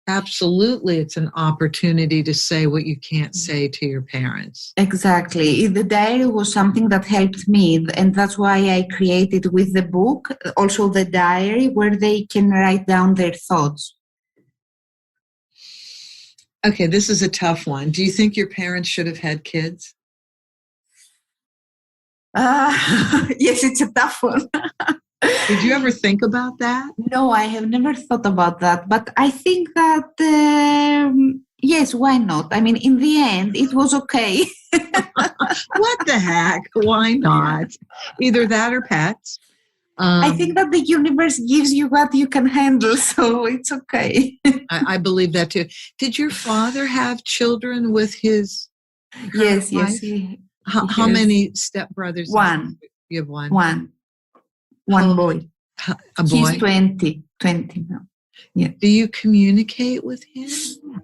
absolutely, it's an opportunity to say what you can't say to your parents. Exactly. The diary was something that helped me, and that's why I created with the book also the diary where they can write down their thoughts. Okay, this is a tough one. Do you think your parents should have had kids? Yes, it's a tough one. Did you ever think about that? No, I have never thought about that. But I think that, yes, why not? I mean, in the end, it was okay. What the heck? Why not? Either that or pets. I think that the universe gives you what you can handle, so it's okay. I believe that too. Did your father have children with his Yes, wife? Yes. How many stepbrothers? One. You have one? One boy. A boy? He's 20 now. Yeah. Do you communicate with him?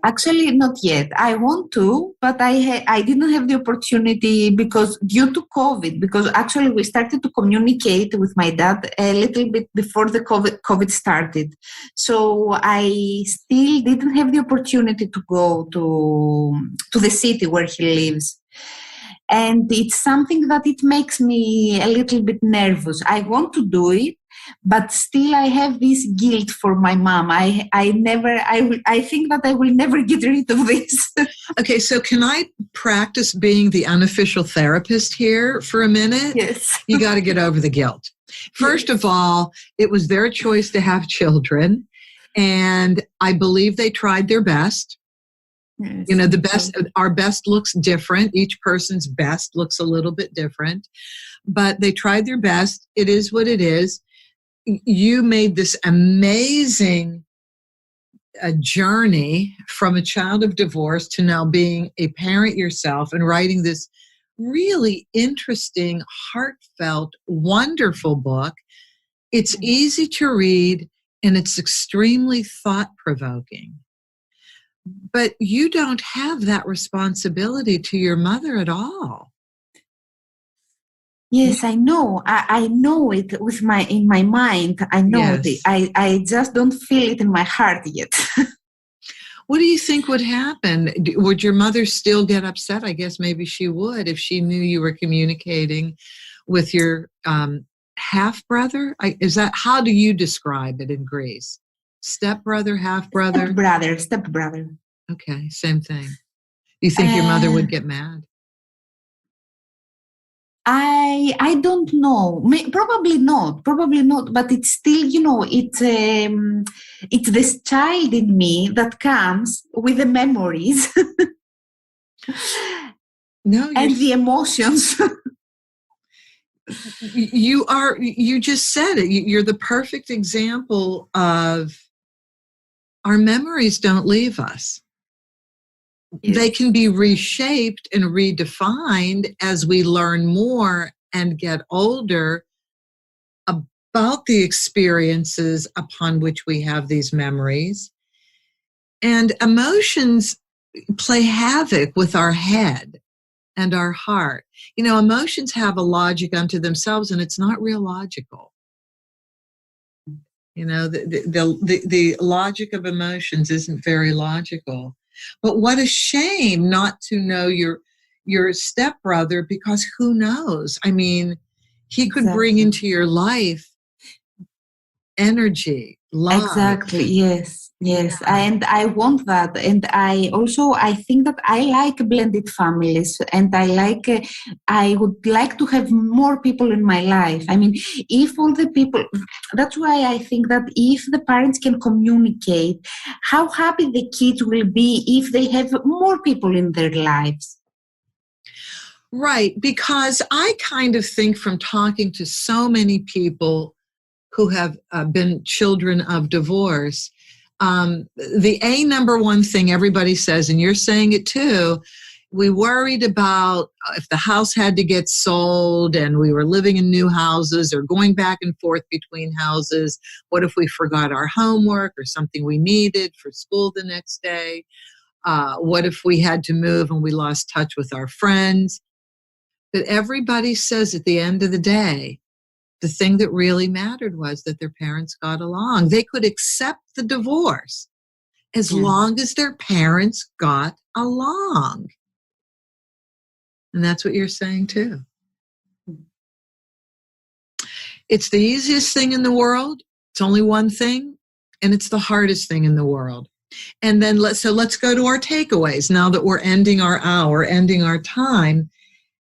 Actually, not yet. I want to, but I didn't have the opportunity because due to COVID, because actually we started to communicate with my dad a little bit before the COVID started. So I still didn't have the opportunity to go to the city where he lives. And it's something that it makes me a little bit nervous. I want to do it, but still I have this guilt for my mom. I think that I will never get rid of this. Okay, so can I practice being the unofficial therapist here for a minute? Yes. You got to get over the guilt. First of all, it was their choice to have children, and I believe they tried their best. Yes. The best, our best looks different. Each person's best looks a little bit different, but they tried their best. It is what it is. You made this amazing journey from a child of divorce to now being a parent yourself and writing this really interesting, heartfelt, wonderful book. It's easy to read and it's extremely thought-provoking. But you don't have that responsibility to your mother at all. Yes, I know. I know it in my mind. I know it. I just don't feel it in my heart yet. What do you think would happen? Would your mother still get upset? I guess maybe she would if she knew you were communicating with your half-brother. How do you describe it in Greece? Step-brother, half-brother? Step-brother. Okay, same thing. You think your mother would get mad? I don't know. Probably not. But it's still, it's this child in me that comes with the memories and the emotions. You just said it. You're the perfect example of our memories don't leave us. Yes. They can be reshaped and redefined as we learn more and get older about the experiences upon which we have these memories. And emotions play havoc with our head and our heart. Emotions have a logic unto themselves, and it's not real logical. The logic of emotions isn't very logical. But what a shame not to know your stepbrother, because who knows? I mean, he could bring into your life energy, love. Exactly, yes. Yeah. And I want that. And I think that I like blended families, and I would like to have more people in my life. I mean, if all the people, that's why I think that if the parents can communicate, how happy the kids will be if they have more people in their lives. Right, because I kind of think from talking to so many people who have been children of divorce, the number one thing everybody says, and you're saying it too, we worried about if the house had to get sold and we were living in new houses or going back and forth between houses. What if we forgot our homework or something we needed for school the next day? What if we had to move and we lost touch with our friends? But everybody says at the end of the day, the thing that really mattered was that their parents got along. They could accept the divorce as long as their parents got along. And that's what you're saying too. It's the easiest thing in the world. It's only one thing, and it's the hardest thing in the world. And then let's go to our takeaways now that we're ending our hour, ending our time.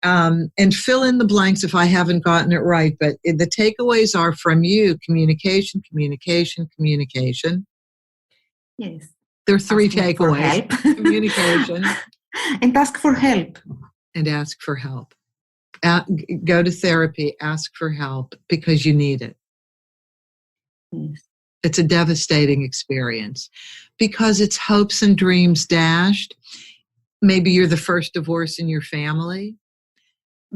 And fill in the blanks if I haven't gotten it right. But the takeaways are from you: communication, communication, communication. Yes. There are three takeaways. Communication. And ask for help. And ask for help. Go to therapy. Ask for help because you need it. Yes. It's a devastating experience because it's hopes and dreams dashed. Maybe you're the first divorce in your family.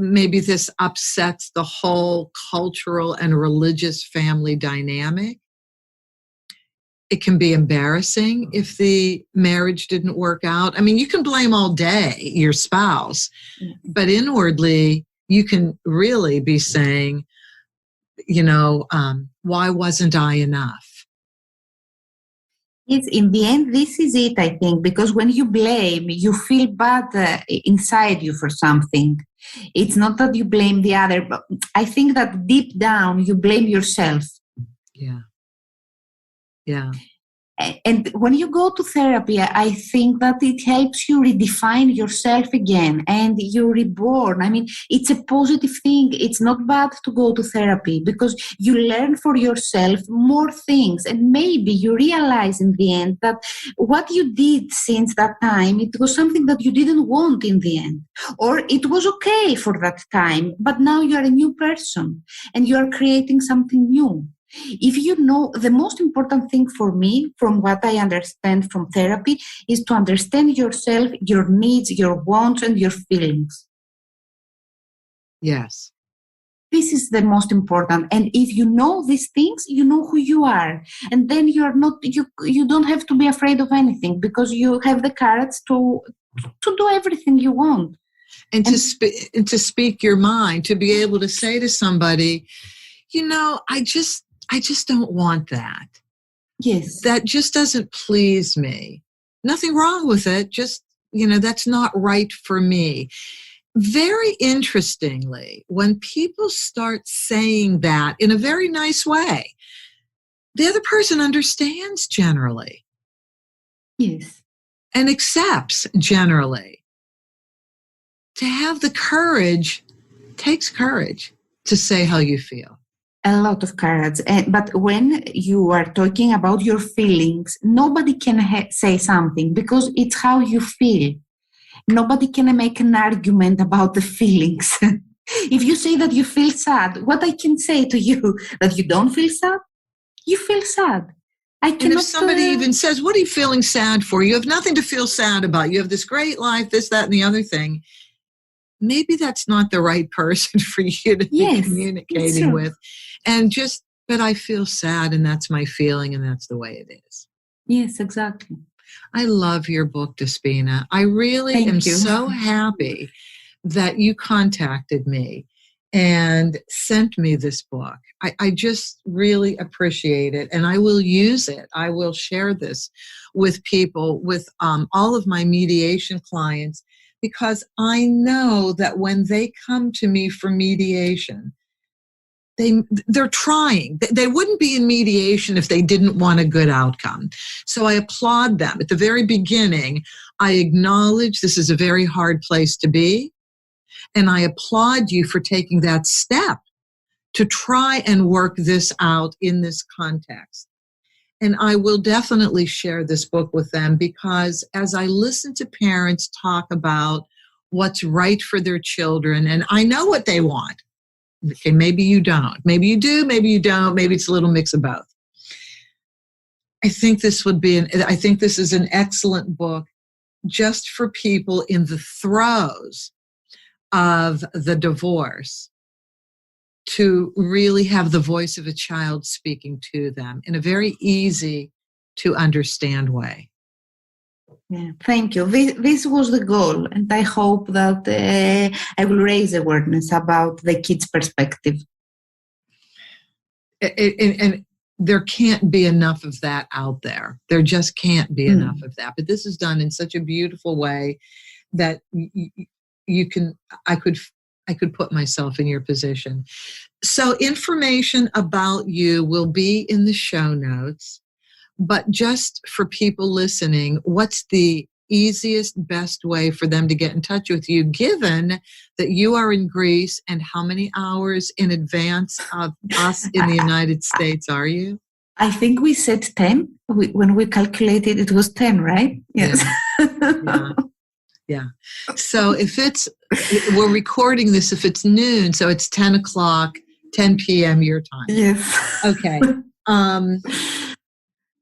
Maybe this upsets the whole cultural and religious family dynamic. It can be embarrassing if the marriage didn't work out. I mean, you can blame all day your spouse, but inwardly, you can really be saying, why wasn't I enough? Yes, in the end, this is it, I think, because when you blame, you feel bad inside you for something. It's not that you blame the other, but I think that deep down, you blame yourself. Yeah. Yeah. And when you go to therapy, I think that it helps you redefine yourself again and you're reborn. I mean, it's a positive thing. It's not bad to go to therapy because you learn for yourself more things. And maybe you realize in the end that what you did since that time, it was something that you didn't want in the end. Or it was okay for that time, but now you're a new person and you're creating something new. If you know, the most important thing for me, from what I understand from therapy, is to understand yourself, your needs, your wants, and your feelings. Yes. This is the most important. And if you know these things, you know who you are. And then you don't have to be afraid of anything because you have the courage to do everything you want. And to speak your mind, to be able to say to somebody, I just don't want that. Yes. That just doesn't please me. Nothing wrong with it. Just, that's not right for me. Very interestingly, when people start saying that in a very nice way, the other person understands generally. Yes. And accepts generally. To have the courage takes courage to say how you feel. A lot of courage. But when you are talking about your feelings, nobody can say something because it's how you feel. Nobody can make an argument about the feelings. If you say that you feel sad, what I can say to you, that you don't feel sad? You feel sad. And if somebody even says, what are you feeling sad for? You have nothing to feel sad about. You have this great life, this, that, and the other thing. Maybe that's not the right person for you to be communicating with. And but I feel sad, and that's my feeling, and that's the way it is. Yes, exactly. I love your book, Despina. I really am so happy that you contacted me and sent me this book. I just really appreciate it, and I will use it. I will share this with people, with all of my mediation clients, because I know that when they come to me for mediation, they're trying. They wouldn't be in mediation if they didn't want a good outcome. So I applaud them. At the very beginning, I acknowledge this is a very hard place to be, and I applaud you for taking that step to try and work this out in this context. And I will definitely share this book with them, because as I listen to parents talk about what's right for their children, and I know what they want. Okay, maybe you don't. Maybe you do, maybe you don't. Maybe it's a little mix of both. I think this is an excellent book just for people in the throes of the divorce, to really have the voice of a child speaking to them in a very easy to understand way. Yeah, thank you. This was the goal, and I hope that I will raise awareness about the kids' perspective. And there can't be enough of that out there. There just can't be enough of that. But this is done in such a beautiful way that I could put myself in your position. So information about you will be in the show notes, but just for people listening, what's the easiest, best way for them to get in touch with you, given that you are in Greece, and how many hours in advance of us in the United States are you? I think we said 10. When we calculated, it was 10, right? Yes. Yeah. So we're recording this, if it's noon, so it's 10 o'clock, 10 p.m. your time. Yes. Okay.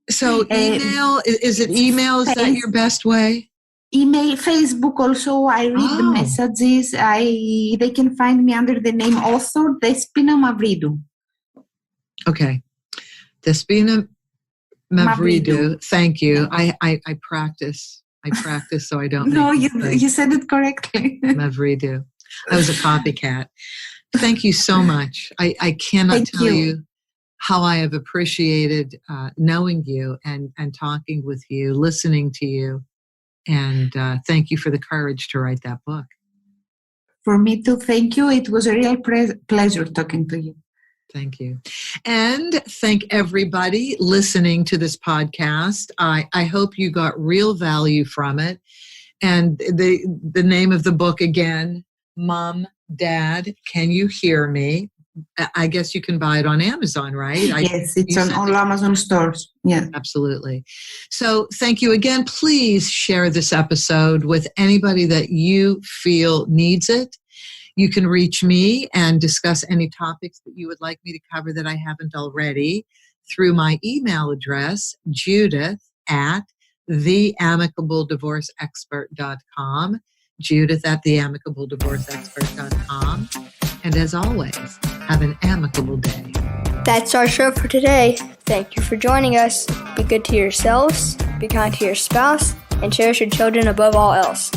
So email, is it email? Is that your best way? Email, Facebook also. I read the messages. They can find me under the name author Despina Mavridou. Okay. Despina Mavridou. Thank you. I practice. So I don't. No, you said it correctly. Mavridou. I was a copycat. Thank you so much. I cannot tell you how I have appreciated knowing you and talking with you, listening to you. And thank you for the courage to write that book. For me too. Thank you. It was a real pleasure talking to you. Thank you. And thank everybody listening to this podcast. I hope you got real value from it. And the name of the book again, Mom, Dad, Can You Hear Me? I guess you can buy it on Amazon, right? Yes, it's on all Amazon stores. Yeah, absolutely. So thank you again. Please share this episode with anybody that you feel needs it. You can reach me and discuss any topics that you would like me to cover that I haven't already through my email address, Judith@theamicableddivorceexpert.com, Judith@theamicableddivorceexpert.com. And as always, have an amicable day. That's our show for today. Thank you for joining us. Be good to yourselves, be kind to your spouse, and cherish your children above all else.